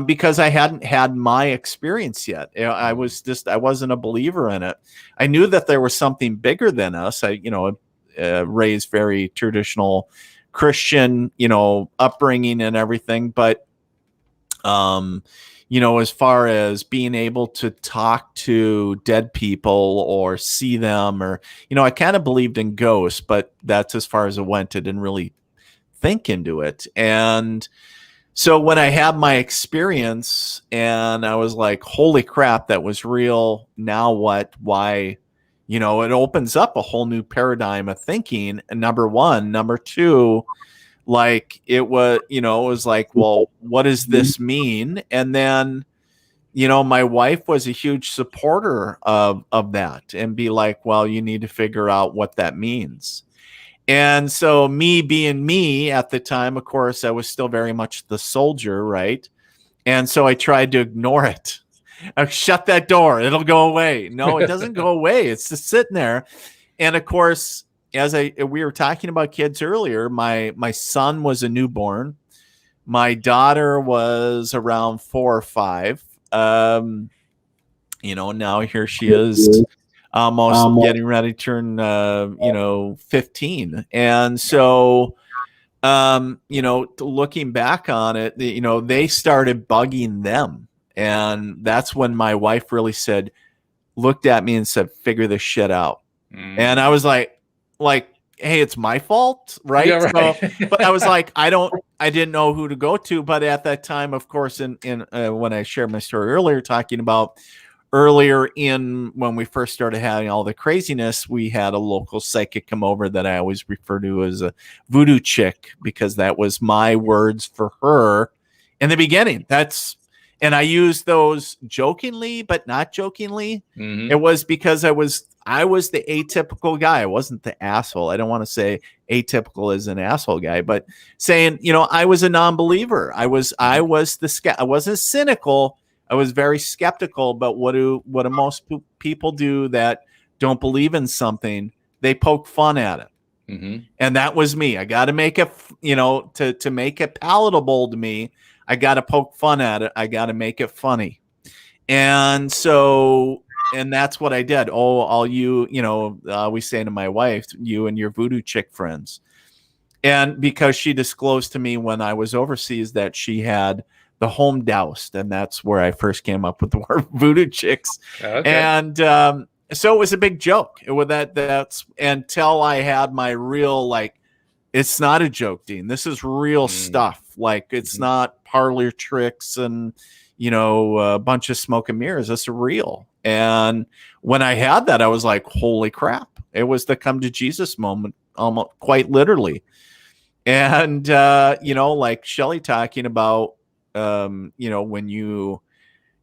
because I hadn't had my experience yet. I wasn't a believer in it. I knew that there was something bigger than us. I, raised very traditional Christian, upbringing and everything, but as far as being able to talk to dead people or see them, or, I kind of believed in ghosts, but that's as far as it went. I didn't really think into it. And so when I had my experience and I was like, holy crap, that was real. Now what? Why? It opens up a whole new paradigm of thinking. And number one. Number two, like it was like, well, what does this mean? And then, my wife was a huge supporter of that and be like, well, you need to figure out what that means. And so me being me at the time, of course, I was still very much the soldier, right? And so I tried to ignore it. Shut that door. It'll go away. No, it doesn't go away. It's just sitting there. And of course, as we were talking about kids earlier, my son was a newborn. My daughter was around 4 or 5. now here she is, almost getting ready to turn, 15. And so, looking back on it, they started bugging them. And that's when my wife really looked at me and said, figure this shit out. And I was like, hey, it's my fault, right? Yeah, right. So, but I was like, I didn't know who to go to. But at that time, of course, when I shared my story earlier, talking about earlier in when we first started having all the craziness, we had a local psychic come over that I always refer to as a voodoo chick, because that was my words for her in the beginning. And I used those jokingly, but not jokingly. Mm-hmm. It was because I was the atypical guy. I wasn't the asshole. I don't want to say atypical as an asshole guy, but saying, I was a non-believer. I wasn't cynical. I was very skeptical. But what do most people do that don't believe in something? They poke fun at it. Mm-hmm. And that was me. I got to make it, to make it palatable to me. I got to poke fun at it. I got to make it funny. And so, and that's what I did. Oh, all you, we say to my wife, you and your voodoo chick friends. And because she disclosed to me when I was overseas that she had the home doused, and that's where I first came up with the word voodoo chicks. Okay. And so it was a big joke. That's until I had my real, it's not a joke, Dean. This is real stuff. It's not parlor tricks and, a bunch of smoke and mirrors. It's real. And when I had that, I was like, holy crap. It was the come to Jesus moment, almost quite literally. And, like Shelly talking about, when you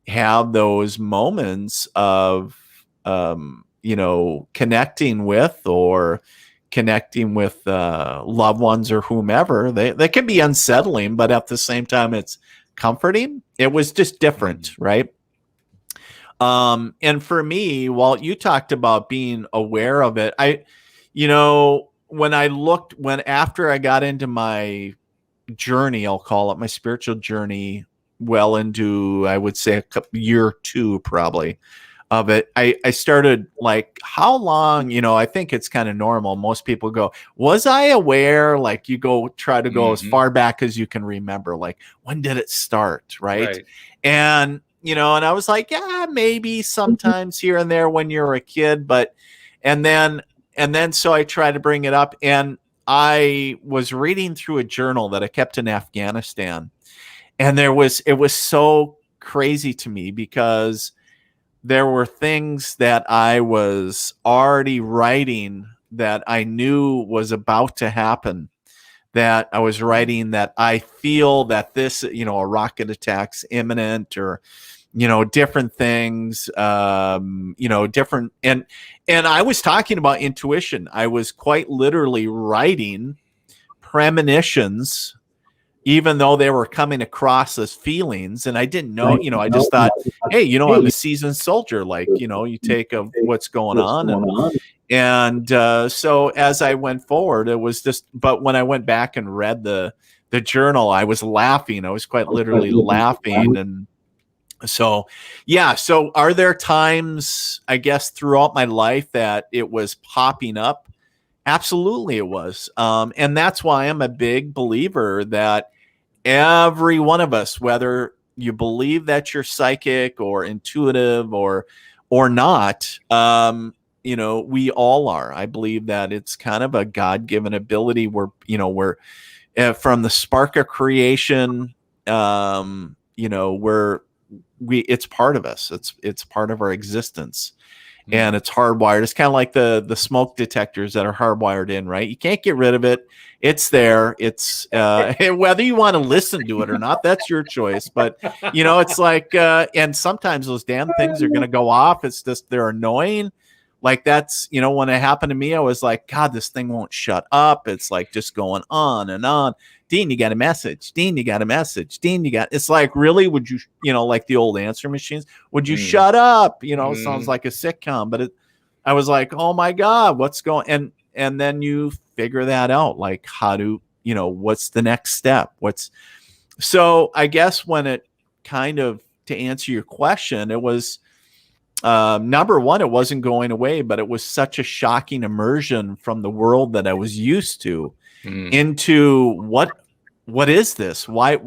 have those moments of, connecting with loved ones or whomever, they can be unsettling, but at the same time, it's comforting. It was just different, right? And for me, Walt, you talked about being aware of it. After I got into my journey, I'll call it my spiritual journey, well into, I would say, year 2 probably of it, I started how long, I think it's kind of normal. Most people go, was I aware? You try to go as far back as you can remember. When did it start? Right. And, and I was like, yeah, maybe sometimes here and there when you're a kid, and then so I tried to bring it up, and I was reading through a journal that I kept in Afghanistan. And it was so crazy to me because there were things that I was already writing that I knew was about to happen, that I was writing that I feel that this, a rocket attack's imminent, or, different things, different. And I was talking about intuition. I was quite literally writing premonitions, even though they were coming across as feelings. And I didn't know, I just thought, hey, I'm a seasoned soldier. You take of what's going on. And so as I went forward, it was just, but when I went back and read the journal, I was laughing. I was quite literally laughing. And so, yeah. So are there times, I guess, throughout my life that it was popping up? Absolutely it was. And that's why I'm a big believer that every one of us, whether you believe that you're psychic or intuitive or not, we all are. I believe that it's kind of a God-given ability where, we're from the spark of creation, it's part of us. It's part of our existence. And it's hardwired. It's kind of like the smoke detectors that are hardwired in, right? You can't get rid of it. It's there. It's whether you want to listen to it or not, that's your choice. But it's like, and sometimes those damn things are going to go off. It's just, they're annoying. That's, when it happened to me, I was like, God, this thing won't shut up. It's just going on and on. Dean, you got a message. Dean, you got a message. Dean, it's like, really? Would you, like the old answer machines, would you shut up? It sounds like a sitcom, but I was like, oh my God, what's going, and then you figure that out, how to, what's the next step? So I guess when it kind of, to answer your question, it was number one, it wasn't going away, but it was such a shocking immersion from the world that I was used to into what is this? Why,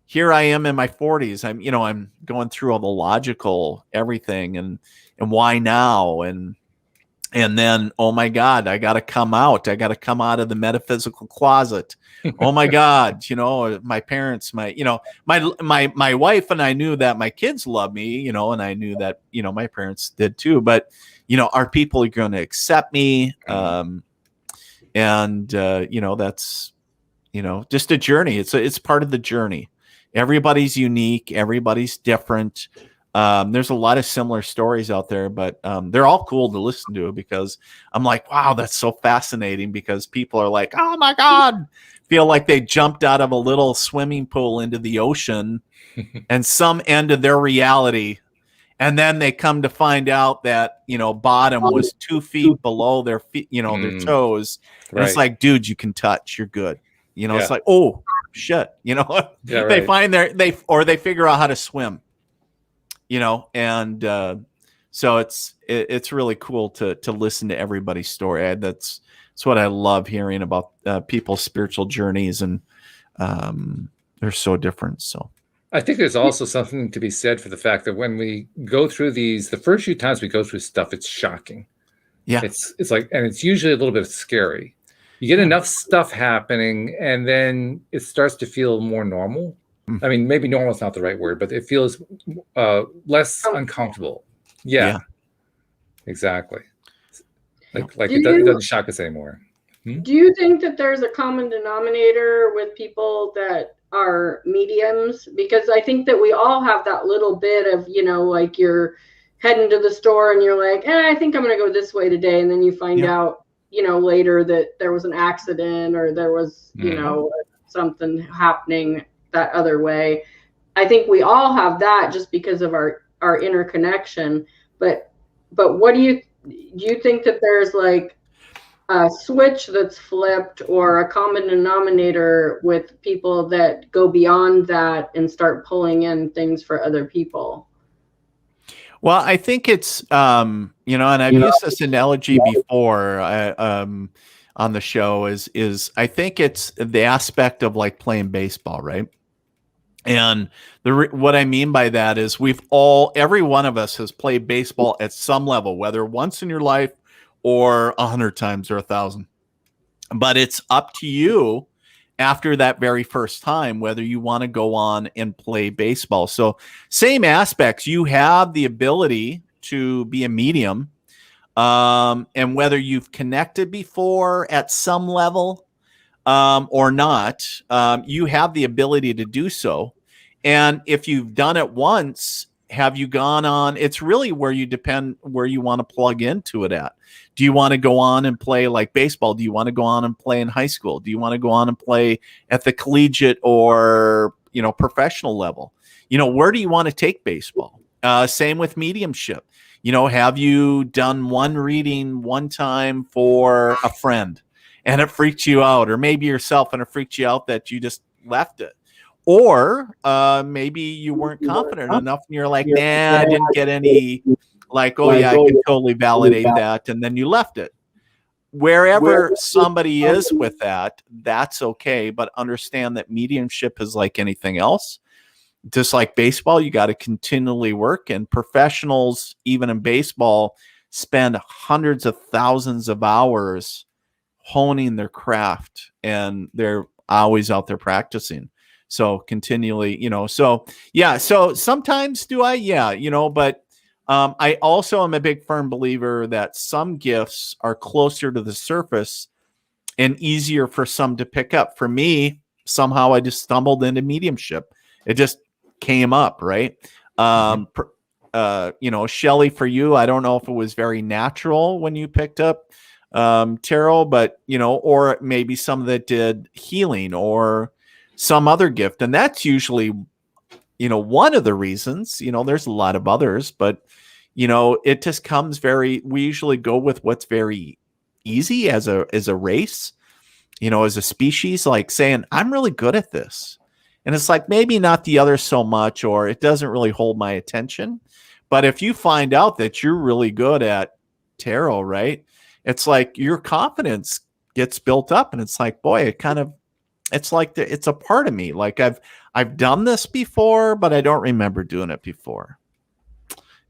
here I am in my 40s. I'm going through all the logical everything and why now? And then, oh my God, I got to come out. I got to come out of the metaphysical closet. Oh my God, my parents, my wife and I knew that my kids love me, and I knew that, my parents did too. But, are people going to accept me? That's, just a journey. It's part of the journey. Everybody's unique. Everybody's different. There's a lot of similar stories out there, but they're all cool to listen to because I'm like, wow, that's so fascinating because people are like, oh my God, feel like they jumped out of a little swimming pool into the ocean and some end of their reality. And then they come to find out that, bottom was 2 feet below their feet, their toes. And it's like, dude, you can touch, you're good. It's like, oh shit, they find they figure out how to swim. So it's really cool to listen to everybody's story. That's what I love hearing about people's spiritual journeys, and they're so different. So I think there's also something to be said for the fact that when we go through the first few times we go through stuff, it's shocking. Yeah, it's like, and it's usually a little bit scary. You get enough stuff happening, and then it starts to feel more normal. I mean, maybe normal is not the right word, but it feels less uncomfortable. Yeah, exactly. Like it doesn't shock us anymore. Do you think that there's a common denominator with people that are mediums? Because I think that we all have that little bit of, like you're heading to the store and you're like, I think I'm going to go this way today. And then you find out, later that there was an accident or there was, something happening that other way. I think we all have that just because of our interconnection. But what do you think that there's like a switch that's flipped or a common denominator with people that go beyond that and start pulling in things for other people? Well, I think it's, and I've used this analogy before on the show is I think it's the aspect of like playing baseball, right? And what I mean by that is every one of us has played baseball at some level, whether once in your life or 100 times or 1,000. But it's up to you after that very first time whether you want to go on and play baseball. So same aspects, you have the ability to be a medium, and whether you've connected before at some level or not, you have the ability to do so. And if you've done it once, have you gone on? It's really where you want to plug into it at. Do you want to go on and play like baseball? Do you want to go on and play in high school? Do you want to go on and play at the collegiate or, professional level? Where do you want to take baseball? Same with mediumship. Have you done one reading one time for a friend and it freaked you out, or maybe yourself and it freaked you out that you just left it? Or maybe you weren't confident enough and you're like, nah, I didn't get any, like, oh yeah, I can totally validate that. And then you left it. Wherever somebody is with that, that's okay. But understand that mediumship is like anything else. Just like baseball, you got to continually work. And professionals, even in baseball, spend hundreds of thousands of hours honing their craft. And they're always out there practicing. So continually, so sometimes do I, but I also am a big firm believer that some gifts are closer to the surface and easier for some to pick up. For me, somehow I just stumbled into mediumship. It just came up, right? Shelly, for you, I don't know if it was very natural when you picked up tarot, but, or maybe some that did healing or some other gift. And that's usually, one of the reasons, there's a lot of others, but, it just comes we usually go with what's very easy as a race, as a species, like saying, I'm really good at this. And it's like, maybe not the other so much, or it doesn't really hold my attention. But if you find out that you're really good at tarot, right? It's like your confidence gets built up, and it's like, boy, it's like it's a part of me. Like I've done this before, but I don't remember doing it before.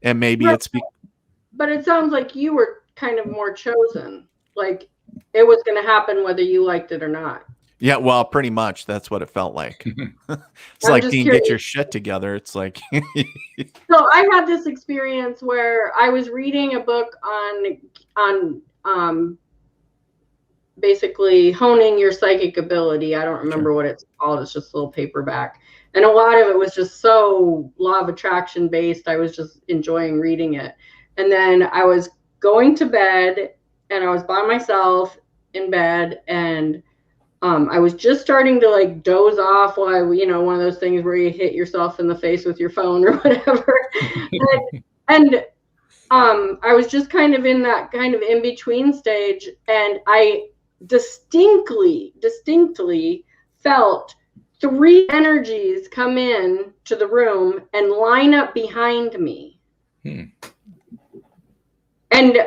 And maybe Right. it's But it sounds like you were kind of more chosen. Like it was going to happen whether you liked it or not. yeah, well, pretty much that's what it felt like. It's I'm like, just Dean, curious. get your shit together. It's like So I had this experience where I was reading a book on basically honing your psychic ability. I don't remember what it's called. It's just a little paperback. And a lot of it was just so law of attraction based. I was just enjoying reading it. And then I was going to bed and I was by myself in bed, and I was just starting to like doze off while one of those things where you hit yourself in the face with your phone or whatever. and I was just kind of in that kind of in between stage, and I distinctly felt 3 energies come in to the room and line up behind me. And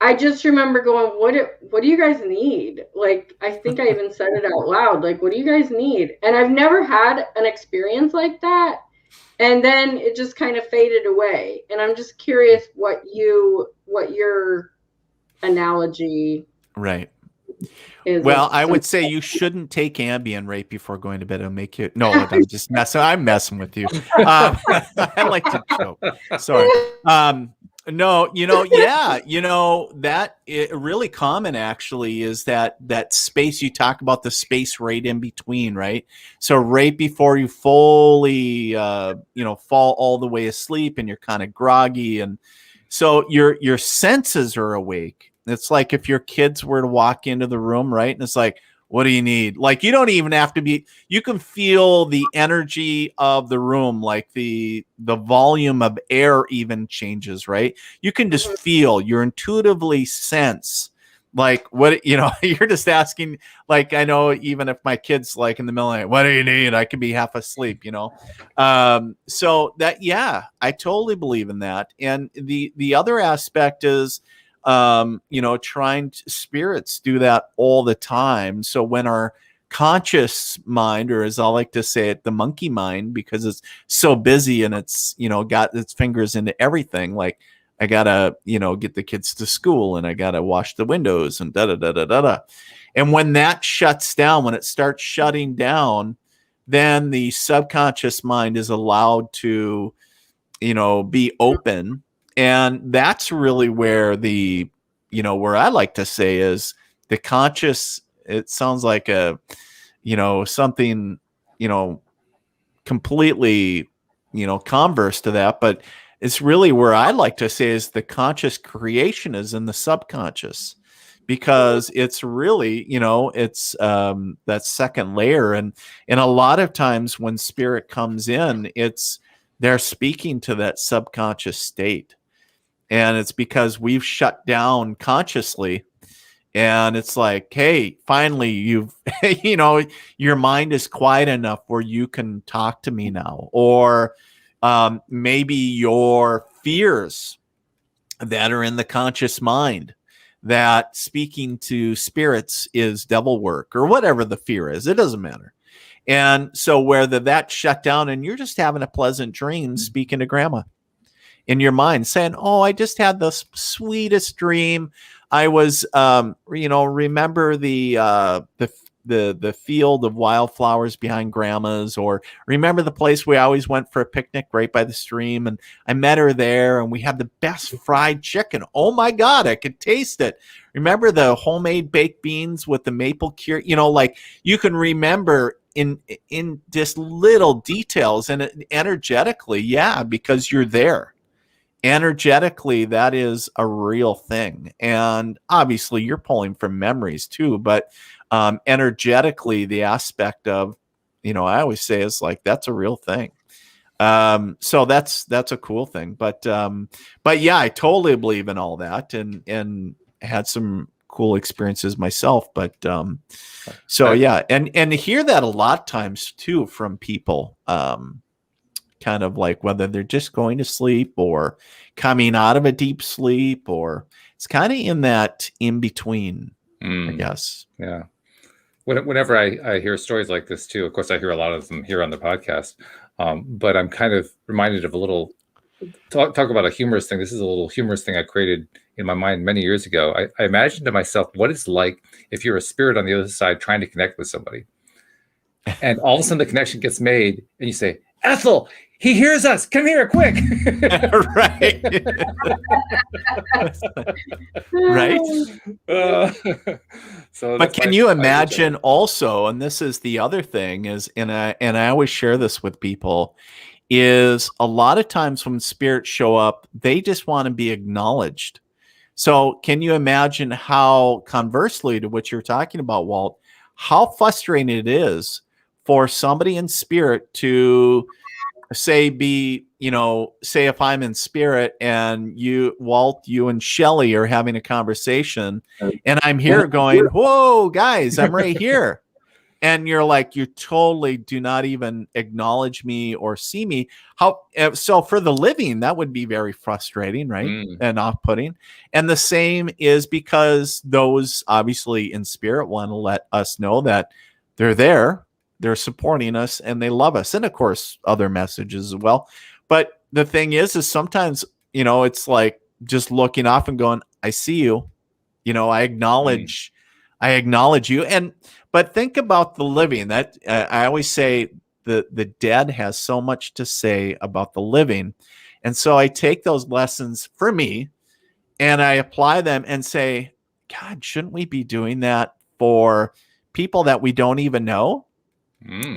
I just remember going, what do you guys need? Like, I think I even said it out loud. Like, what do you guys need? And I've never had an experience like that. And then it just kind of faded away. And I'm just curious what your analogy right. is. Well, I would say you shouldn't take Ambien right before going to bed. It'll make you. No, I'm just messing. I'm messing with you. I like to joke. Sorry. No, yeah, that really common actually is that space you talk about, the space right in between, right? So right before you fully, fall all the way asleep and you're kind of groggy, and so your senses are awake. It's like if your kids were to walk into the room, right? And it's like, what do you need? Like, you don't even have to be, you can feel the energy of the room, like the volume of air even changes, right? You can just feel, you intuitively sense, like what, you're just asking, like, I know even if my kid's like in the middle of the night, what do you need? I could be half asleep, so that, yeah, I totally believe in that. And the other aspect is, spirits do that all the time. So when our conscious mind, or as I like to say it, the monkey mind, because it's so busy and it's, got its fingers into everything. Like, I gotta, get the kids to school, and I gotta wash the windows, and da da da da da da. And when that shuts down, when it starts shutting down, then the subconscious mind is allowed to, be open. And that's really where where I like to say is the conscious, it sounds like something, completely, converse to that, but it's really where I like to say is the conscious creation is in the subconscious, because it's really, it's that second layer. And a lot of times when spirit comes in, they're speaking to that subconscious state. And it's because we've shut down consciously. And it's like, hey, finally, you've, your mind is quiet enough where you can talk to me now. Or maybe your fears that are in the conscious mind, that speaking to spirits is devil work, or whatever the fear is. It doesn't matter. And so whether that shut down and you're just having a pleasant dream, speaking to grandma in your mind, saying, oh, I just had the sweetest dream. I was, remember the field of wildflowers behind grandma's, or remember the place we always went for a picnic right by the stream, and I met her there, and we had the best fried chicken. Oh my God, I could taste it. Remember the homemade baked beans with the maple cure? Like, you can remember in just little details, and energetically, yeah, because you're there. Energetically, that is a real thing. And obviously you're pulling from memories too, but energetically, the aspect of, I always say is like, that's a real thing. So that's a cool thing. But yeah, I totally believe in all that, and had some cool experiences myself. But so yeah, and to hear that a lot of times too from people, kind of like whether they're just going to sleep or coming out of a deep sleep, or it's kind of in that in between, I guess. Yeah. Whenever I hear stories like this too, of course, I hear a lot of them here on the podcast, but I'm kind of reminded of a little talk about a humorous thing. This is a little humorous thing I created in my mind many years ago. I imagined to myself what it's like if you're a spirit on the other side trying to connect with somebody. And all of a sudden the connection gets made and you say, Ethel, he hears us. Come here quick. Right. Right. But can you imagine also, and this is the other thing is, and I always share this with people, is a lot of times when spirits show up, they just want to be acknowledged. So can you imagine how, conversely to what you're talking about, Walt, how frustrating it is for somebody in spirit to say if I'm in spirit and you, Walt, you and Shelly are having a conversation and I'm here going, whoa, guys, I'm right here. And you're like, you totally do not even acknowledge me or see me. So for the living, that would be very frustrating, right? And off-putting. And the same is because those obviously in spirit want to let us know that they're there, they're supporting us, and they love us. And of course, other messages as well. But the thing is sometimes, it's like just looking off and going, I see you, I acknowledge you. But think about the living. That I always say the dead has so much to say about the living. And so I take those lessons for me and I apply them and say, God, shouldn't we be doing that for people that we don't even know?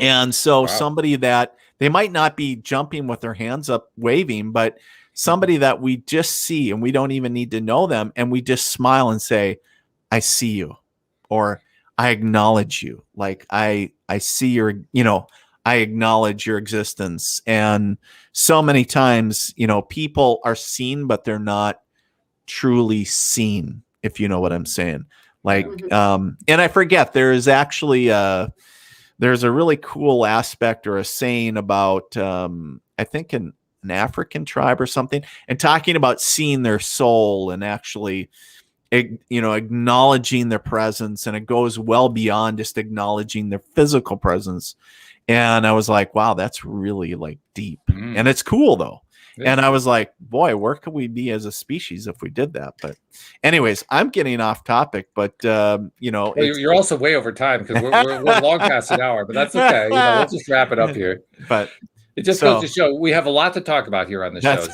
And so somebody that they might not be jumping with their hands up waving, but somebody that we just see and we don't even need to know them. And we just smile and say, I see you, or I acknowledge you. Like I see your, I acknowledge your existence. And so many times, people are seen, but they're not truly seen, if you know what I'm saying. Like, and I forget, there is actually there's a really cool aspect or a saying about, I think an African tribe or something, and talking about seeing their soul and actually, acknowledging their presence. And it goes well beyond just acknowledging their physical presence. And I was like, wow, that's really like deep. And it's cool though. Yeah. And I was like, boy, where could we be as a species if we did that? But anyways, I'm getting off topic, but you're also way over time because we're long past an hour, but that's okay. We'll just wrap it up here. But it just goes to show we have a lot to talk about here on the show.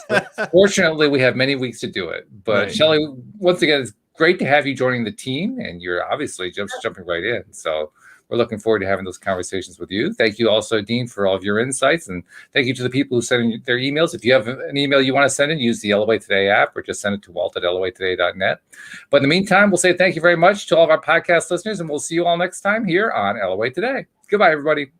Fortunately, we have many weeks to do it. But Shelly, once again, it's great to have you joining the team, and you're obviously just jumping right in. So we're looking forward to having those conversations with you. Thank you also, Dean, for all of your insights. And thank you to the people who sent in their emails. If you have an email you want to send in, use the LOA Today app or just send it to walt@loatoday.net. But in the meantime, we'll say thank you very much to all of our podcast listeners, and we'll see you all next time here on LOA Today. Goodbye, everybody.